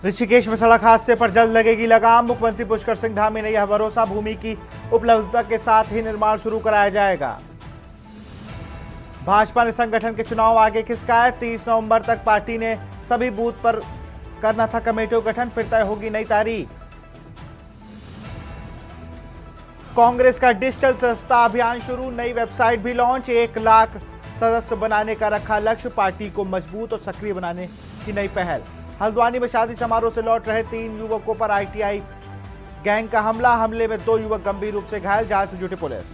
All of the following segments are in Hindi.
ऋषिकेश में सड़क हादसे पर जल्द लगेगी लगाम। मुख्यमंत्री पुष्कर सिंह धामी ने यह भरोसा, भूमि की उपलब्धता के साथ ही निर्माण शुरू कराया जाएगा। भाजपा ने संगठन के चुनाव आगे खिसकाए। 30 नवंबर तक पार्टी ने सभी बूथ पर करना था कमेटियों का गठन, फिर तय होगी नई तारीख। कांग्रेस का डिजिटल सदस्यता अभियान शुरू, नई वेबसाइट भी लॉन्च। 1 लाख सदस्य बनाने का रखा लक्ष्य, पार्टी को मजबूत और सक्रिय बनाने की नई पहल। हल्द्वानी में शादी समारोह से लौट रहे 3 युवकों पर आईटीआई गैंग का हमले में 2 युवक गंभीर रूप से घायल, जांच में जुटी पुलिस।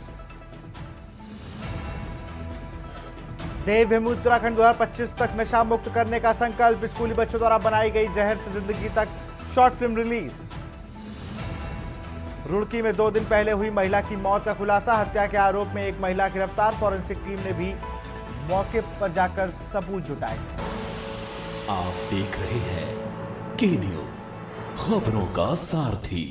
देवभूमि उत्तराखंड 2025 तक नशा मुक्त करने का संकल्प, स्कूली बच्चों द्वारा बनाई गई जहर से जिंदगी तक शॉर्ट फिल्म रिलीज। रुड़की में 2 दिन पहले हुई महिला की मौत का खुलासा, हत्या के आरोप में एक महिला गिरफ्तार, फॉरेंसिक टीम ने भी मौके पर जाकर सबूत जुटाए। आप देख रहे हैं के न्यूज, खबरों का सारथी।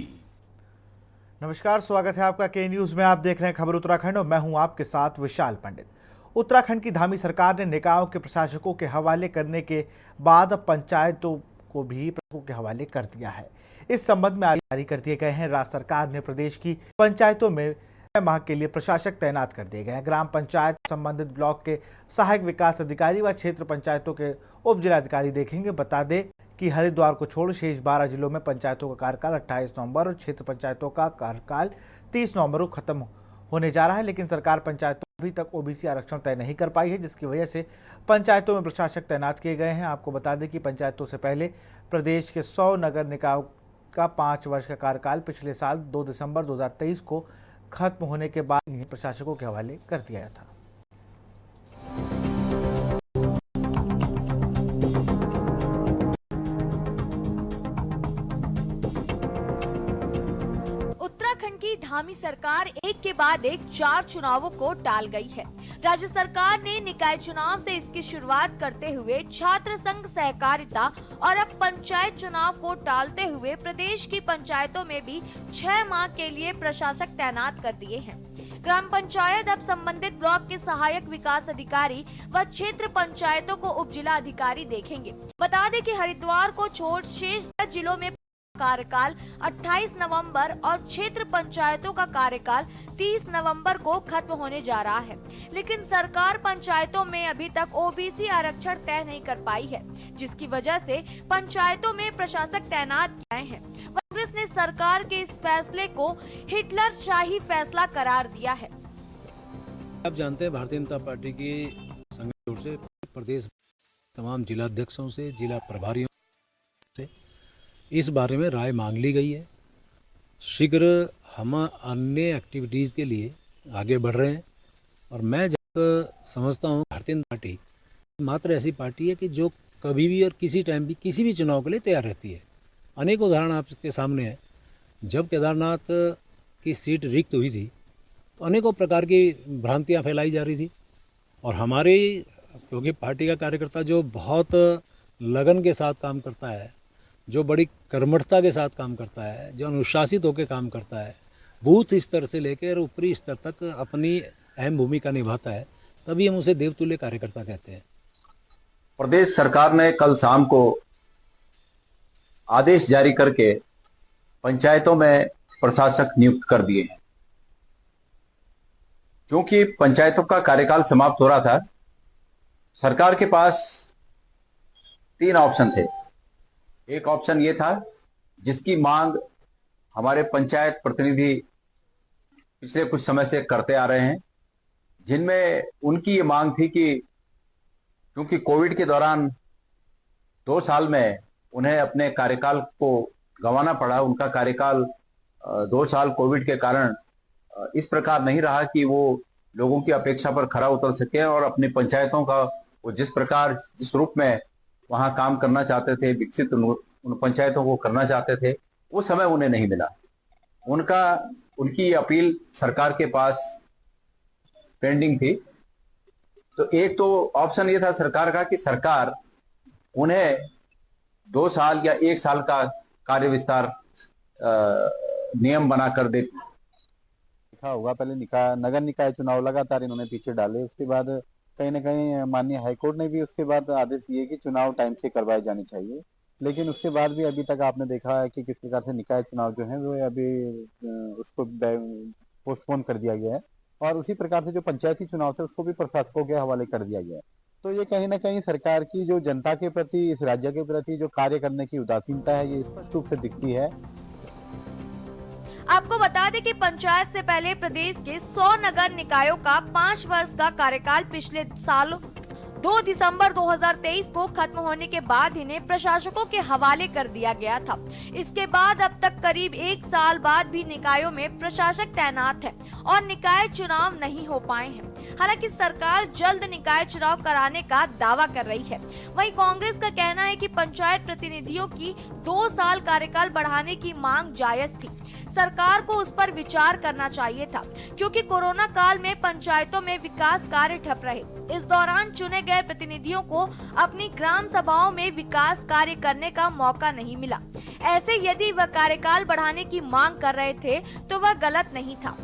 नमस्कार, स्वागत है आपका के न्यूज में। आप देख रहे हैं खबर उत्तराखंड और मैं हूं आपके साथ विशाल पंडित। उत्तराखंड की धामी सरकार ने निकायों के प्रशासकों के हवाले करने के बाद पंचायतों को भी प्रशासकों के हवाले कर दिया है। इस संबंध में आदेश जारी कर दिए गए हैं। राज्य सरकार ने प्रदेश की पंचायतों में 6 माह के लिए प्रशासक तैनात कर दिए गए हैं। ग्राम पंचायत संबंधित ब्लॉक के सहायक विकास अधिकारी व क्षेत्र पंचायतों के उप जिलाधिकारी देखेंगे। बता दें कि हरिद्वार को छोड़ शेष 12 जिलों में पंचायतों का कार्यकाल 28 नवंबर और क्षेत्र पंचायतों का कार्यकाल 30 नवंबर को खत्म होने जा रहा है, लेकिन सरकार पंचायतों अभी तक ओबीसी आरक्षण तय नहीं कर पाई है, जिसकी वजह से पंचायतों में प्रशासक तैनात किए गए हैं। आपको बता दें कि पंचायतों से पहले प्रदेश के 100 नगर निकायों का 5 वर्ष का कार्यकाल पिछले साल 2 दिसंबर 2023 को खत्म होने के बाद इन्हें प्रशासकों के हवाले कर दिया था। उत्तराखंड की धामी सरकार एक के बाद एक 4 चुनावों को टाल गई है। राज्य सरकार ने निकाय चुनाव से इसकी शुरुआत करते हुए छात्र संघ सहकारिता और अब पंचायत चुनाव को टालते हुए प्रदेश की पंचायतों में भी 6 माह के लिए प्रशासक तैनात कर दिए हैं। ग्राम पंचायत अब संबंधित ब्लॉक के सहायक विकास अधिकारी व क्षेत्र पंचायतों को उप जिला अधिकारी देखेंगे। बता दें कि हरिद्वार को छोड़ शेष जिलों में कार्यकाल 28 नवंबर और क्षेत्र पंचायतों का कार्यकाल 30 नवंबर को खत्म होने जा रहा है, लेकिन सरकार पंचायतों में अभी तक ओबीसी आरक्षण तय नहीं कर पाई है, जिसकी वजह से पंचायतों में प्रशासक तैनात किए हैं। कांग्रेस ने सरकार के इस फैसले को हिटलर शाही फैसला करार दिया है। आप जानते हैं भारतीय जनता पार्टी की संगठन से प्रदेश तमाम जिलाध्यक्षों से, जिला प्रभारियों से इस बारे में राय मांग ली गई है। शीघ्र हम अन्य एक्टिविटीज़ के लिए आगे बढ़ रहे हैं और मैं जब समझता हूँ भारतीय जनता पार्टी मात्र ऐसी पार्टी है कि जो कभी भी और किसी टाइम भी किसी भी चुनाव के लिए तैयार रहती है। अनेक उदाहरण आपके सामने हैं। जब केदारनाथ की सीट रिक्त हुई थी तो अनेकों प्रकार की भ्रांतियाँ फैलाई जा रही थी और हमारी क्योंकि पार्टी का कार्यकर्ता जो बहुत लगन के साथ काम करता है, जो बड़ी कर्मठता के साथ काम करता है, जो अनुशासित होकर काम करता है, बूथ स्तर से लेकर ऊपरी स्तर तक अपनी अहम भूमिका निभाता है, तभी हम उसे देवतुल्य कार्यकर्ता कहते हैं। प्रदेश सरकार ने कल शाम को आदेश जारी करके पंचायतों में प्रशासक नियुक्त कर दिए हैं। क्योंकि पंचायतों का कार्यकाल समाप्त हो रहा था, सरकार के पास 3 ऑप्शन थे। एक ऑप्शन ये था जिसकी मांग हमारे पंचायत प्रतिनिधि पिछले कुछ समय से करते आ रहे हैं, जिनमें उनकी ये मांग थी कि क्योंकि कोविड के दौरान 2 साल में उन्हें अपने कार्यकाल को गंवाना पड़ा, उनका कार्यकाल 2 साल कोविड के कारण इस प्रकार नहीं रहा कि वो लोगों की अपेक्षा पर खरा उतर सके और अपनी पंचायतों का वो जिस रूप में वहां काम करना चाहते थे, विकसित उन पंचायतों को करना चाहते थे, वो समय उन्हें नहीं मिला। उनकी अपील सरकार के पास पेंडिंग थी। तो एक तो ऑप्शन ये था सरकार का कि सरकार उन्हें 2 साल या 1 साल का कार्य विस्तार नियम बना कर दे। लिखा होगा पहले नगर निकाय चुनाव लगातार इन्होंने पीछे डाले, उसके बाद कहीं ना कहीं माननीय हाईकोर्ट ने भी उसके बाद आदेश दिए कि चुनाव टाइम से करवाए जाने चाहिए। लेकिन उसके बाद भी अभी तक आपने देखा है कि किस प्रकार से निकाय चुनाव जो है वो अभी उसको पोस्टपोन कर दिया गया है, और उसी प्रकार से जो पंचायती चुनाव थे उसको भी प्रशासकों के हवाले कर दिया गया है। तो ये कहीं ना कहीं सरकार की जो जनता के प्रति, इस राज्य के प्रति जो कार्य करने की उदासीनता है, ये स्पष्ट रूप से दिखती है। आपको बता दें कि पंचायत से पहले प्रदेश के 100 नगर निकायों का 5 वर्ष का कार्यकाल पिछले साल 2 दिसंबर 2023 को खत्म होने के बाद इन्हें प्रशासकों के हवाले कर दिया गया था। इसके बाद अब तक करीब 1 साल बाद भी निकायों में प्रशासक तैनात है और निकाय चुनाव नहीं हो पाए हैं। हालांकि सरकार जल्द निकाय चुनाव कराने का दावा कर रही है। वहीं कांग्रेस का कहना है कि पंचायत प्रतिनिधियों की 2 साल कार्यकाल बढ़ाने की मांग जायज थी। सरकार को उस पर विचार करना चाहिए था, क्योंकि कोरोना काल में पंचायतों में विकास कार्य ठप रहे। इस दौरान चुने गए प्रतिनिधियों को अपनी ग्राम सभाओं में विकास कार्य करने का मौका नहीं मिला। ऐसे यदि वह कार्यकाल बढ़ाने की मांग कर रहे थे तो वह गलत नहीं था।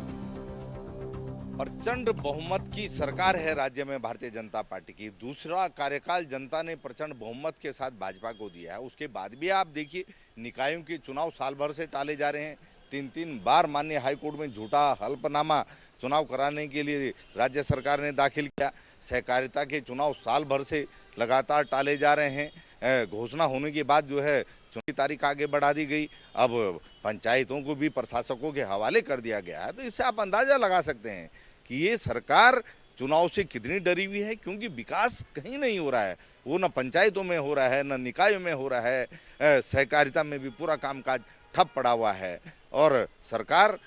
प्रचंड बहुमत की सरकार है राज्य में भारतीय जनता पार्टी की। दूसरा कार्यकाल जनता ने प्रचंड बहुमत के साथ भाजपा को दिया है। उसके बाद भी आप देखिए निकायों के चुनाव साल भर से टाले जा रहे हैं। 3 बार माननीय हाईकोर्ट में झूठा हल्फनामा चुनाव कराने के लिए राज्य सरकार ने दाखिल किया। सहकारिता के चुनाव साल भर से लगातार टाले जा रहे हैं। घोषणा होने के बाद जो है चुनाव की तारीख आगे बढ़ा दी गई। अब पंचायतों को भी प्रशासकों के हवाले कर दिया गया है। तो इससे आप अंदाजा लगा सकते हैं कि ये सरकार चुनाव से कितनी डरी हुई है, क्योंकि विकास कहीं नहीं हो रहा है। वो न पंचायतों में हो रहा है, न निकायों में हो रहा है। सहकारिता में भी पूरा कामकाज ठप पड़ा हुआ है और सरकार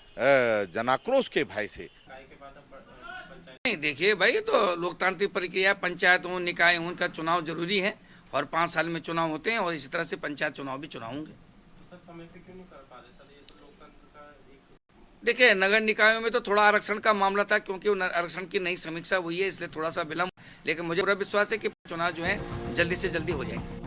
जनाक्रोश के भय से नहीं। देखिए भाई, तो लोकतांत्रिक प्रक्रिया, पंचायत हो, निकाय हो, उनका चुनाव जरूरी है और 5 साल में चुनाव होते हैं और इसी तरह से पंचायत चुनाव भी चुनाव होंगे। तो सर समय पे क्यों नहीं कर पा रहे सर? ये तो लोकतंत्र का एक देखिए, नगर निकायों में तो थोड़ा आरक्षण का मामला था, क्योंकि आरक्षण की नई समीक्षा हुई है, इसलिए थोड़ा सा विलम्ब। लेकिन मुझे पूरा विश्वास है कि चुनाव जो है जल्दी से जल्दी हो जाएंगे।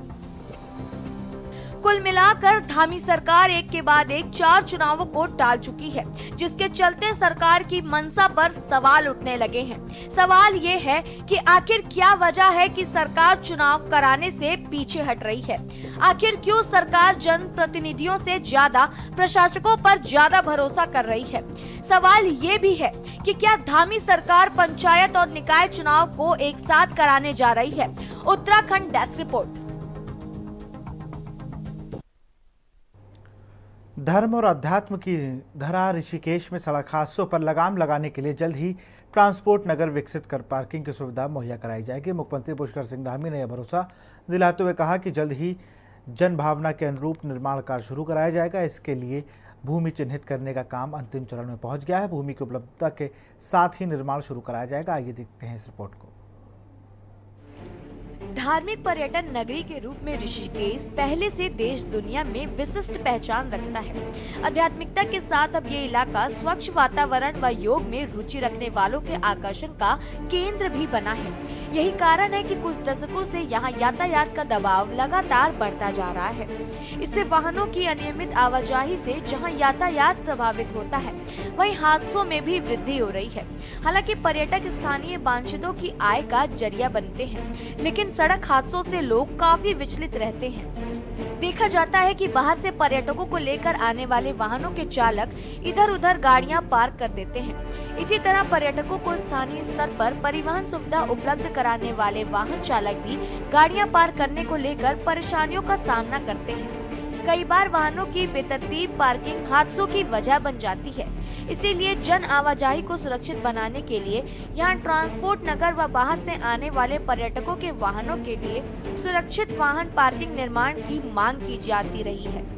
कुल मिलाकर धामी सरकार एक के बाद एक 4 चुनावों को टाल चुकी है, जिसके चलते सरकार की मंशा पर सवाल उठने लगे हैं। सवाल ये है कि आखिर क्या वजह है कि सरकार चुनाव कराने से पीछे हट रही है। आखिर क्यों सरकार जनप्रतिनिधियों से ज्यादा प्रशासकों पर ज्यादा भरोसा कर रही है। सवाल ये भी है कि क्या धामी सरकार पंचायत और निकाय चुनाव को एक साथ कराने जा रही है। Uttarakhand desk report. धर्म और अध्यात्म की धरा ऋषिकेश में सड़क हादसों पर लगाम लगाने के लिए जल्द ही ट्रांसपोर्ट नगर विकसित कर पार्किंग की सुविधा मुहैया कराई जाएगी। मुख्यमंत्री पुष्कर सिंह धामी ने यह भरोसा दिलाते हुए कहा कि जल्द ही जन भावना के अनुरूप निर्माण कार्य शुरू कराया जाएगा। इसके लिए भूमि चिन्हित करने का काम अंतिम चरण में पहुंच गया है। भूमि की उपलब्धता के साथ ही निर्माण शुरू कराया जाएगा। आइए देखते हैं इस रिपोर्ट को। धार्मिक पर्यटन नगरी के रूप में ऋषिकेश पहले से देश दुनिया में विशिष्ट पहचान रखता है। आध्यात्मिकता के साथ अब ये इलाका स्वच्छ वातावरण व योग में रुचि रखने वालों के आकर्षण का केंद्र भी बना है। यही कारण है कि कुछ दशकों से यहाँ यातायात का दबाव लगातार बढ़ता जा रहा है। इससे वाहनों की अनियमित आवाजाही से जहाँ यातायात प्रभावित होता है, वहीं हादसों में भी वृद्धि हो रही है। हालांकि पर्यटक स्थानीय बाशिंदों की आय का जरिया बनते हैं, लेकिन सड़क हादसों से लोग काफी विचलित रहते हैं। देखा जाता है कि बाहर से पर्यटकों को लेकर आने वाले वाहनों के चालक इधर उधर गाड़ियां पार्क कर देते हैं। इसी तरह पर्यटकों को स्थानीय स्तर पर परिवहन सुविधा उपलब्ध कराने वाले वाहन चालक भी गाड़ियां पार्क करने को लेकर परेशानियों का सामना करते हैं। कई बार वाहनों की बेतरतीब पार्किंग हादसों की वजह बन जाती है। इसीलिए जन आवाजाही को सुरक्षित बनाने के लिए यहाँ ट्रांसपोर्ट नगर व बाहर से आने वाले पर्यटकों के वाहनों के लिए सुरक्षित वाहन पार्किंग निर्माण की मांग की जाती रही है।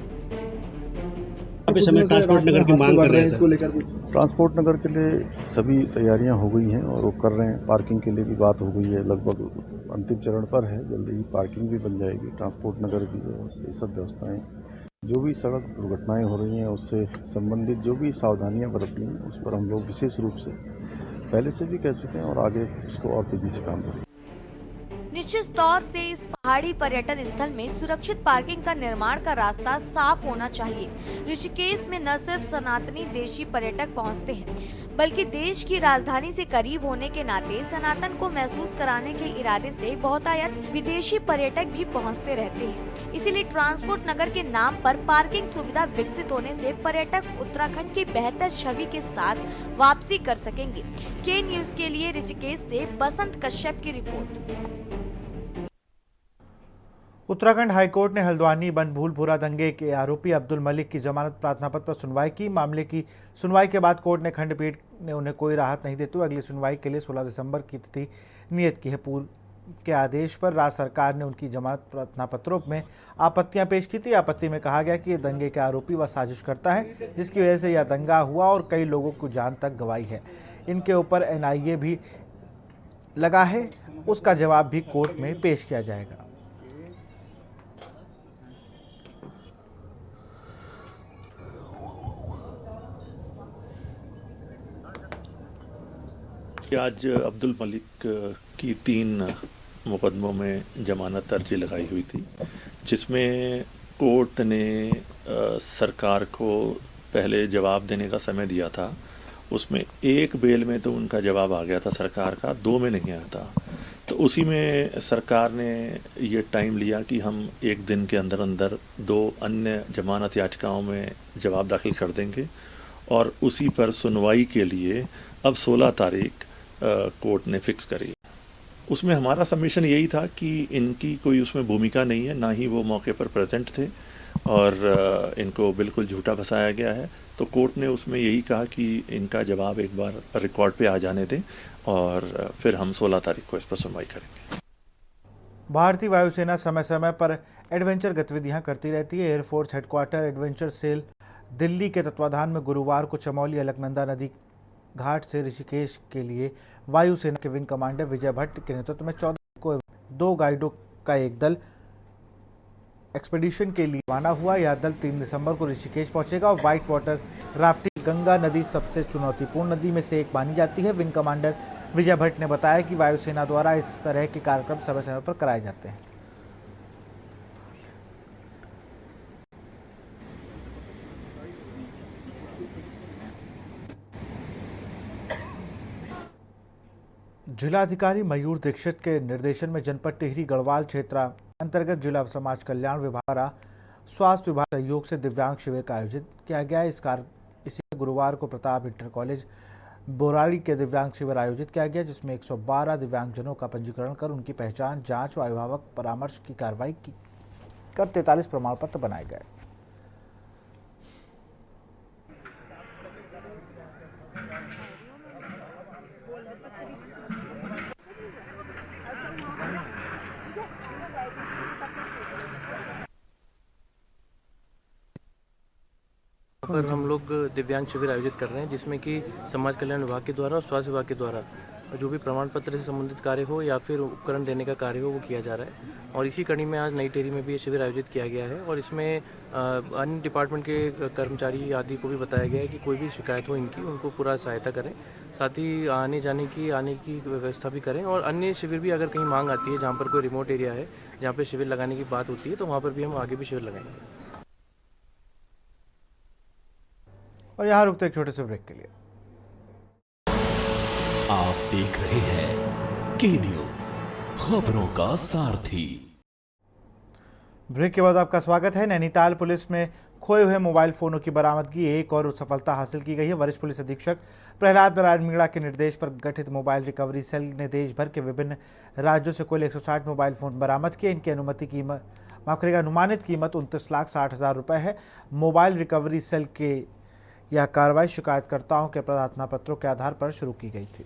ट्रांसपोर्ट नगर की मांग कर रहे हैं इसको लेकर कुछ? ट्रांसपोर्ट नगर के लिए सभी तैयारियां हो गई हैं और वो कर रहे हैं। पार्किंग के लिए भी बात हो गई है, लगभग अंतिम चरण पर है। जल्दी ही पार्किंग भी बन जाएगी, ट्रांसपोर्ट नगर की ये सब व्यवस्थाएं। जो भी सड़क दुर्घटनाएं हो रही हैं उससे संबंधित जो भी सावधानियां बरतनी हैं उस पर हम लोग विशेष रूप से पहले से भी कह चुके हैं और आगे उसको और तेजी से काम करेंगे। निश्चित तौर से इस पहाड़ी पर्यटन स्थल में सुरक्षित पार्किंग का निर्माण का रास्ता साफ होना चाहिए। ऋषिकेश में न सिर्फ सनातनी देशी पर्यटक पहुंचते हैं, बल्कि देश की राजधानी से करीब होने के नाते सनातन को महसूस कराने के इरादे से बहुतायत विदेशी पर्यटक भी पहुंचते रहते हैं। इसीलिए ट्रांसपोर्ट नगर के नाम पर पार्किंग सुविधा विकसित होने से पर्यटक उत्तराखंड की बेहतर छवि के साथ वापसी कर सकेंगे। के न्यूज के लिए ऋषिकेश से बसंत कश्यप की रिपोर्ट। उत्तराखंड हाईकोर्ट ने हल्द्वानी बनभूलपुरा दंगे के आरोपी अब्दुल मलिक की जमानत प्रार्थना पत्र पर सुनवाई की। मामले की सुनवाई के बाद कोर्ट ने खंडपीठ ने उन्हें कोई राहत नहीं देते हुए अगली सुनवाई के लिए 16 दिसंबर की तिथि नियत की है। पूर्व के आदेश पर राज्य सरकार ने उनकी जमानत प्रार्थना पत्रों में आपत्तियां पेश की थी। आपत्ति में कहा गया कि ये दंगे के आरोपी व साजिश करता है, जिसकी वजह से यह दंगा हुआ और कई लोगों को जान तक गंवाई है। इनके ऊपर NIA भी लगा है, उसका जवाब भी कोर्ट में पेश किया जाएगा। आज अब्दुल मलिक की 3 मुकदमों में जमानत अर्जी लगाई हुई थी, जिसमें कोर्ट ने सरकार को पहले जवाब देने का समय दिया था। उसमें 1 बेल में तो उनका जवाब आ गया था सरकार का, 2 में नहीं आया था। तो उसी में सरकार ने ये टाइम लिया कि हम 1 दिन के अंदर अंदर 2 अन्य जमानत याचिकाओं में जवाब दाखिल कर देंगे और उसी पर सुनवाई के लिए अब 16 तारीख कोर्ट ने फिक्स करी। उसमें हमारा सबमिशन यही था कि इनकी कोई उसमें भूमिका नहीं है, ना ही वो मौके पर प्रेजेंट थे और इनको बिल्कुल झूठा फंसाया गया है। तो कोर्ट ने उसमें यही कहा कि इनका जवाब एक बार रिकॉर्ड पे आ जाने दें और फिर हम 16 तारीख को इस पर सुनवाई करेंगे। भारतीय वायुसेना समय समय पर एडवेंचर गतिविधियां करती रहती है। Air force headquarters adventure cell Delhi के तत्वाधान में गुरुवार को चमोली अलकनंदा नदी घाट से ऋषिकेश के लिए वायुसेना के विंग कमांडर विजय भट्ट के नेतृत्व में 14 को 2 गाइडों का एक दल एक्सपीडिशन के लिए रवाना हुआ। यह दल 3 दिसंबर को ऋषिकेश पहुंचेगा और व्हाइट वाटर राफ्टिंग गंगा नदी सबसे चुनौतीपूर्ण नदी में से एक मानी जाती है। विंग कमांडर विजय भट्ट ने बताया कि वायुसेना द्वारा इस तरह के कार्यक्रम समय समय पर कराए जाते हैं। जिलाधिकारी मयूर दीक्षित के निर्देशन में जनपद टिहरी गढ़वाल क्षेत्र अंतर्गत जिला समाज कल्याण विभाग द्वारा स्वास्थ्य विभाग सहयोग से दिव्यांग शिविर का आयोजित किया गया। इसी गुरुवार को प्रताप इंटर कॉलेज बोराड़ी के दिव्यांग शिविर आयोजित किया गया, जिसमें 112 दिव्यांगजनों का पंजीकरण कर उनकी पहचान, जांच व अभिभावक परामर्श की कार्रवाई कर 43 प्रमाण पत्र बनाए गए। पर हम लोग दिव्यांग शिविर आयोजित कर रहे हैं, जिसमें कि समाज कल्याण विभाग के द्वारा और स्वास्थ्य विभाग के द्वारा जो भी प्रमाण पत्र से संबंधित कार्य हो या फिर उपकरण देने का कार्य हो वो किया जा रहा है। और इसी कड़ी में आज नई टिहरी में भी ये शिविर आयोजित किया गया है और इसमें अन्य डिपार्टमेंट के कर्मचारी आदि को भी बताया गया है कि कोई भी शिकायत हो इनकी उनको पूरा सहायता करें, साथ ही आने की व्यवस्था भी करें। और अन्य शिविर भी अगर कहीं मांग आती है, जहाँ पर कोई रिमोट एरिया है जहाँ पर शिविर लगाने की बात होती है, तो वहाँ पर भी हम आगे भी शिविर लगाएंगे। और यहाँ रुकते एक छोटे से ब्रेक के लिए। आप देख रहे हैं के न्यूज, खबरों का सारथी। ब्रेक के बाद आपका स्वागत है। नैनीताल पुलिस में खोए हुए मोबाइल फोनों की बरामदगी एक और सफलता हासिल की गई है। वरिष्ठ पुलिस अधीक्षक प्रहलाद नारायण मीणा के निर्देश पर गठित मोबाइल रिकवरी सेल ने देश भर के विभिन्न राज्यों से कुल 160 मोबाइल फोन बरामद किए। इनकी अनुमानित कीमत 29,60,000 रुपये है। मोबाइल रिकवरी सेल के यह कार्रवाई शिकायतकर्ताओं के प्रार्थना पत्रों के आधार पर शुरू की गई थी।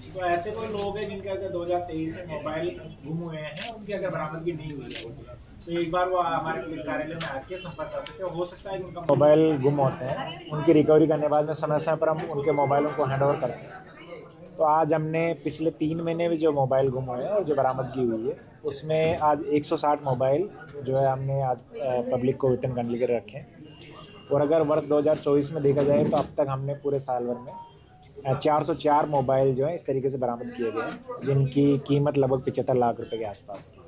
तो ऐसे कोई लोग हैं जिनके अगर 2023 से मोबाइल गुम हुए हैं, उनकी अगर बरामदगी नहीं हुई है, तो एक बार वो हमारे पुलिस कार्यालय में आके संपर्क कर सकते हैं। हो सकता है कि उनका मोबाइल गुम होते हैं, उनकी रिकवरी करने के बाद में समय समय पर हम उनके मोबाइलों को हैंड ओवर करते हैं। तो आज हमने पिछले 3 महीने में जो मोबाइल गुम हुए हैं और जो बरामदगी हुई है, उसमें आज 160 मोबाइल जो है हमने आज पब्लिक को वितरण करने के लिए रखे हैं। और अगर वर्ष 2024 में देखा जाए तो अब तक हमने पूरे साल भर में 404 मोबाइल जो है इस तरीके से बरामद किए गए हैं, जिनकी कीमत लगभग 75 लाख रुपए के आसपास की।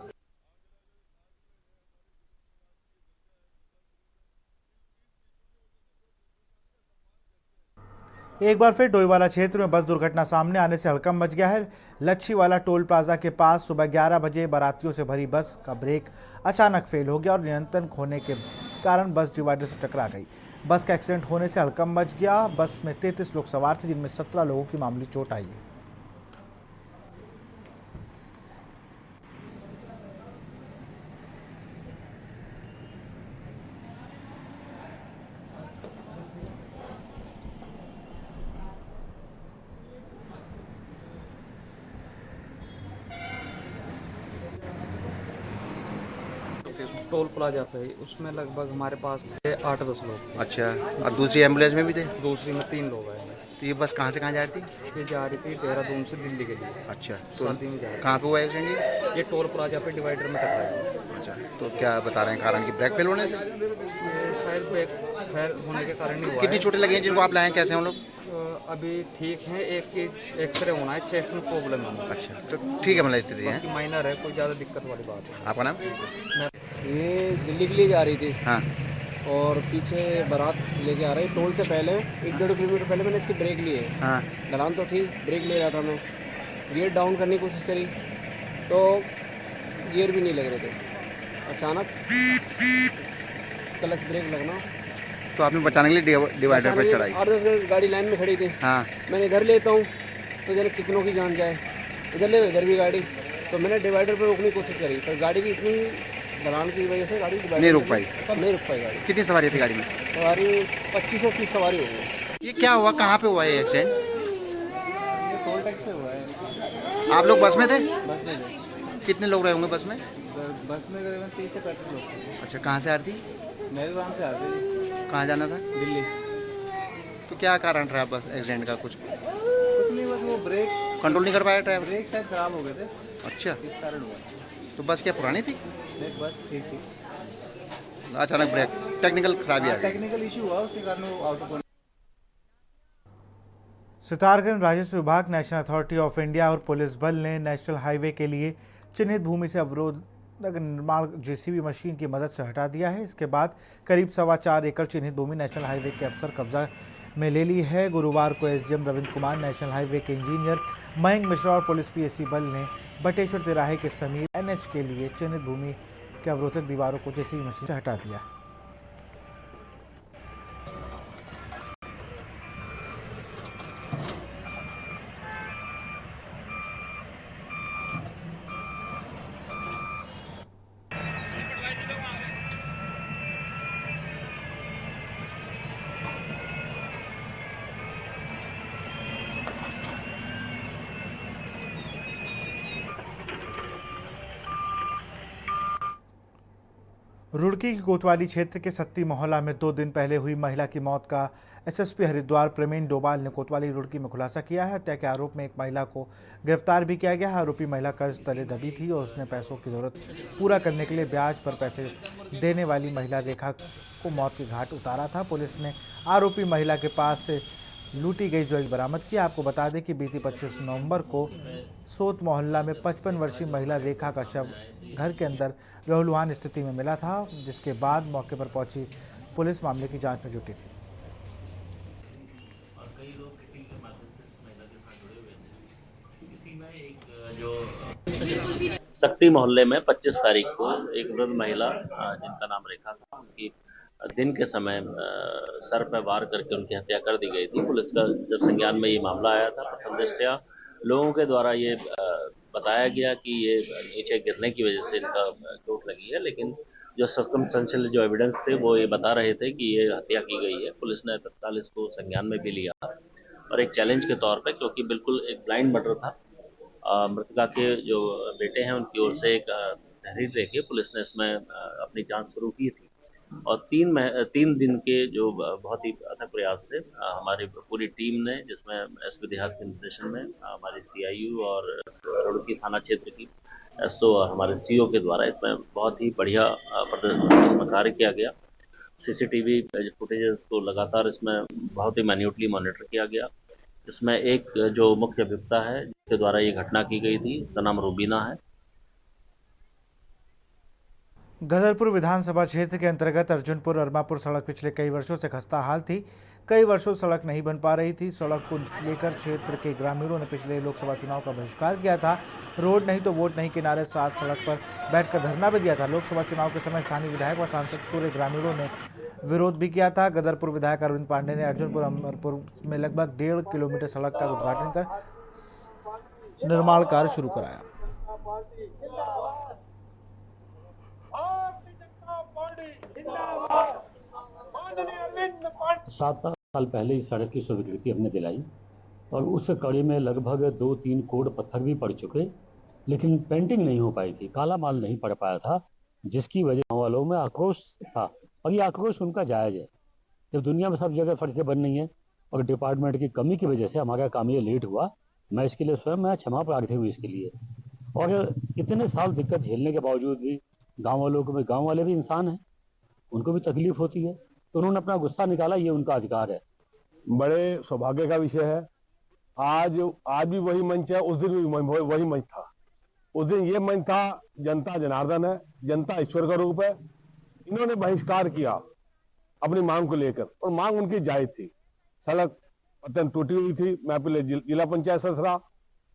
एक बार फिर डोईवाला क्षेत्र में बस दुर्घटना सामने आने से हड़कंप मच गया है। लच्छीवाला टोल प्लाजा के पास सुबह 11 बजे बारातियों से भरी बस का ब्रेक अचानक फेल हो गया और नियंत्रण खोने के कारण बस डिवाइडर से टकरा गई। बस का एक्सीडेंट होने से हड़कंप मच गया। बस में 33 लोग सवार थे, जिनमें 17 लोगों की मामूली चोट आई है। टोल प्लाजा पे उसमें लगभग हमारे पास थे 8-10 लोग। अच्छा, और दूसरी एम्बुलेंस में भी थे? दूसरी में 3 लोग आए। तो ये बस कहाँ से कहाँ जा रही थी? ये जा रही थी देहरादून से दिल्ली के लिए। अच्छा, तो शादी में जा रही। कहाँ पे हुआ एक्सीडेंट? ये टोल प्लाजा पे डिवाइडर में टकराई। अच्छा, तो क्या बता रहे हैं कारण की ब्रेक फेल होने से? ये शायद ब्रेक फेल होने के कारण ही हुआ। कितनी चोटें लगी हैं जिनको आप लाए हैं, कैसे हैं उन लोग? अभी ठीक है, एक की एक्सरे होना है, चेस्ट में प्रॉब्लम है। अच्छा, तो ठीक है, मतलब स्थिति है, माइनर है, कोई ज़्यादा दिक्कत वाली बात है। आपका नाम? ये दिल्ली के लिए जा रही थी। हाँ, और पीछे बारात लेके आ रही, टोल से पहले 1-1.5 किलोमीटर पहले मैंने इसकी ब्रेक ली है। हाँ, ढलान तो थी, ब्रेक ले रहा था मैं, गियर डाउन करने की कोशिश करी तो गियर भी नहीं लग रहे थे। अचानक क्लच ब्रेक लगना, तो आपने बचाने के लिए डिवाइडर पर चढ़ाई? 8-10 मिनट गाड़ी लाइन में खड़ी थी। हाँ, मैंने इधर लेता हूँ तो जरा कितनों की जान जाए, इधर ले इधर भी गाड़ी, तो मैंने डिवाइडर पर रोकने की कोशिश करी, पर गाड़ी की इतनी ढलान की वजह से गाड़ी नहीं रुक पाई। नहीं रुक पाई गाड़ी। कितनी सवारी थी गाड़ी में? सवारी 25 से 30 सवारी हो गई। ये क्या हुआ, कहाँ पे हुआ ये एक्सीडेंट? ये टोल टैक्स पे हुआ है। आप लोग बस में थे? बस में थे। कितने लोग रहे होंगे बस में? बस में करीबन 30 से 35 लोग थे। अच्छा, कहाँ से आ रही थी? मेहरबान से आ रही थी। कहाँ जाना था? दिल्ली। तो क्या कारण रहा बस एक्सीडेंट का? कुछ नहीं, बस वो ब्रेक कंट्रोल नहीं कर पाया ड्राइवर? ब्रेक शायद खराब हो गए थे, अच्छा, इस कारण हुआ। तो बस क्या पुरानी थी? नहीं, बस ठीक थी, अचानक ब्रेक टेक्निकल खराबी आ गई? टेक्निकल इशू हुआ, उसके कारण वो आउट ऑफ। सितारगंज राजस्व विभाग, नेशनल अथॉरिटी ऑफ इंडिया और पुलिस बल ने नेशनल हाईवे के लिए चिन्हित भूमि से अवरोधक निर्माण जेसीबी मशीन की मदद से हटा दिया है। इसके बाद करीब 4.25 एकड़ चिन्हित भूमि नेशनल हाईवे के अफसर कब्जा में ले ली है। गुरुवार को SDM Ravindra Kumar, national highway के इंजीनियर मयंक मिश्रा और पुलिस पीएसी बल ने बटेश्वर तिराहे के समीप एनएच के लिए चिन्हित भूमि के अवरोधित दीवारों को जेसीबी मशीन से हटा दिया। रुड़की के कोतवाली क्षेत्र के सत्ती मोहल्ला में 2 दिन पहले हुई महिला की मौत का एसएसपी हरिद्वार प्रवीण डोभाल ने कोतवाली रुड़की में खुलासा किया है। हत्या के आरोप में एक महिला को गिरफ्तार भी किया गया है। आरोपी महिला कर्ज तले दबी थी और उसने पैसों की जरूरत पूरा करने के लिए ब्याज पर पैसे देने वाली महिला रेखा को मौत के घाट उतारा था। पुलिस ने आरोपी महिला के पास से लूटी गई ज्वेलरी बरामद की। आपको बता दें कि बीती 25 नवंबर को सोत मोहल्ला में 55 वर्षीय महिला रेखा का शव घर के अंदर लहूलुहान स्थिति में मिला था, जिसके बाद मौके पर पहुंची पुलिस मामले की जांच में जुटी थी। सक्ती मोहल्ले में 25 तारीख को एक वृद्ध महिला जिनका नाम रेखा था, उनकी दिन के समय सर पर वार करके उनकी हत्या कर दी गई थी। पुलिस का जब संज्ञान में ये मामला आया था, प्रथम दृष्टया लोगों के द्वारा ये बताया गया कि ये नीचे गिरने की वजह से इनका चोट लगी है, लेकिन जो सर्कमस्टेंशियल जो एविडेंस थे वो ये बता रहे थे कि ये हत्या की गई है। पुलिस ने तत्काल इसको संज्ञान में भी लिया और एक चैलेंज के तौर पर, क्योंकि बिल्कुल एक ब्लाइंड मर्डर था, मृतका के जो बेटे हैं उनकी ओर से एक तहरीर लेके पुलिस ने इसमें अपनी जांच शुरू की थी और 3 दिन के जो बहुत ही अथक प्रयास से हमारी पूरी टीम ने, जिसमें एसपी देहात के निर्देशन में हमारी सीआईयू और रुड़की थाना क्षेत्र की एसओ और हमारे सीओ के द्वारा इसमें बहुत ही बढ़िया इसमें कार्य किया गया। सीसीटीवी फुटेजेस को लगातार इसमें बहुत ही मैन्यूटली मॉनिटर किया गया। इसमें एक जो मुख्य अभियुक्ता है जिसके द्वारा ये घटना की गई थी, उसका नाम रूबीना है। गदरपुर विधानसभा क्षेत्र के अंतर्गत अर्जुनपुर अरमापुर सड़क पिछले कई वर्षों से खस्ता हाल थी। कई वर्षों सड़क नहीं बन पा रही थी। सड़क को लेकर क्षेत्र के ग्रामीणों ने पिछले लोकसभा चुनाव का बहिष्कार किया था। रोड नहीं तो वोट नहीं के नारे साथ सड़क पर बैठकर धरना भी दिया था। लोकसभा चुनाव के समय स्थानीय विधायक व सांसद पूरे ग्रामीणों ने विरोध भी किया था। गदरपुर विधायक अरविंद पांडे ने अर्जुनपुर अमरपुर में लगभग 1.5 किलोमीटर सड़क का उद्घाटन कर निर्माण कार्य शुरू कराया। 7 साल पहले इस सड़क की स्वीकृति हमने दिलाई और उस कड़ी में लगभग 2-3 कोड पत्थर भी पड़ चुके, लेकिन पेंटिंग नहीं हो पाई थी, काला माल नहीं पड़ पाया था, जिसकी वजह गाँव वालों में आक्रोश था। और ये आक्रोश उनका जायज़ है। जब दुनिया में सब जगह सड़कें बन रही हैं और डिपार्टमेंट की कमी की वजह से हमारा काम ये लेट हुआ, मैं इसके लिए स्वयं मैं क्षमा प्रार्थी हूँ इसके लिए। और इतने साल दिक्कत झेलने के बावजूद भी गाँव वाले भी इंसान हैं, उनको भी तकलीफ होती है, तो उन्होंने अपना गुस्सा निकाला, ये उनका अधिकार है। बड़े सौभाग्य का विषय है। आज भी वही मंच है, उस दिन भी वही मंच था। उस दिन ये मंच था, जनता जनार्दन है, जनता ईश्वर का रूप है। इन्होंने बहिष्कार किया अपनी मांग को लेकर और मांग उनकी जायज थी। सड़क अत्यंत टूटी हुई थी। मैं पहले जिला पंचायत सदस्य रहा,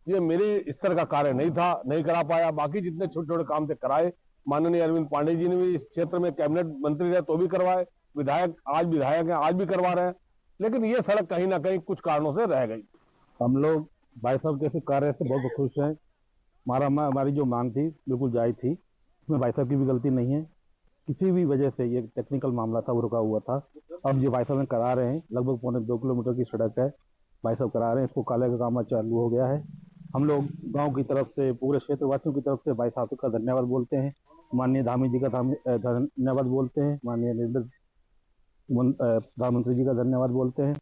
ये मेरे स्तर का कार्य नहीं था, नहीं करा पाया। बाकी जितने छोटे छोटे काम थे कराए। माननीय अरविंद पांडे जी ने भी इस क्षेत्र में कैबिनेट मंत्री रहे तो भी करवाए। विधायक हैं, आज भी करवा रहे हैं। लेकिन ये सड़क कहीं ना कहीं कुछ कारणों से रह गई। हम लोग भाई साहब के कार्य से बहुत खुश हैं। हमारी जो मांग थी बिल्कुल जायज थी, इसमें भाई साहब की भी गलती नहीं है। किसी भी वजह से ये टेक्निकल मामला था, वो रुका हुआ था। अब जो भाई साहब करा रहे हैं, लगभग 1.25 किलोमीटर की सड़क है, भाई साहब करा रहे हैं, इसको काले का काम चालू हो गया है। हम लोग गांव की तरफ से, पूरे क्षेत्रवासियों की तरफ से भाई साहब का धन्यवाद बोलते हैं। माननीय धामी जी का धन्यवाद बोलते हैं। माननीय प्रधानमंत्री जी का धन्यवाद बोलते हैं।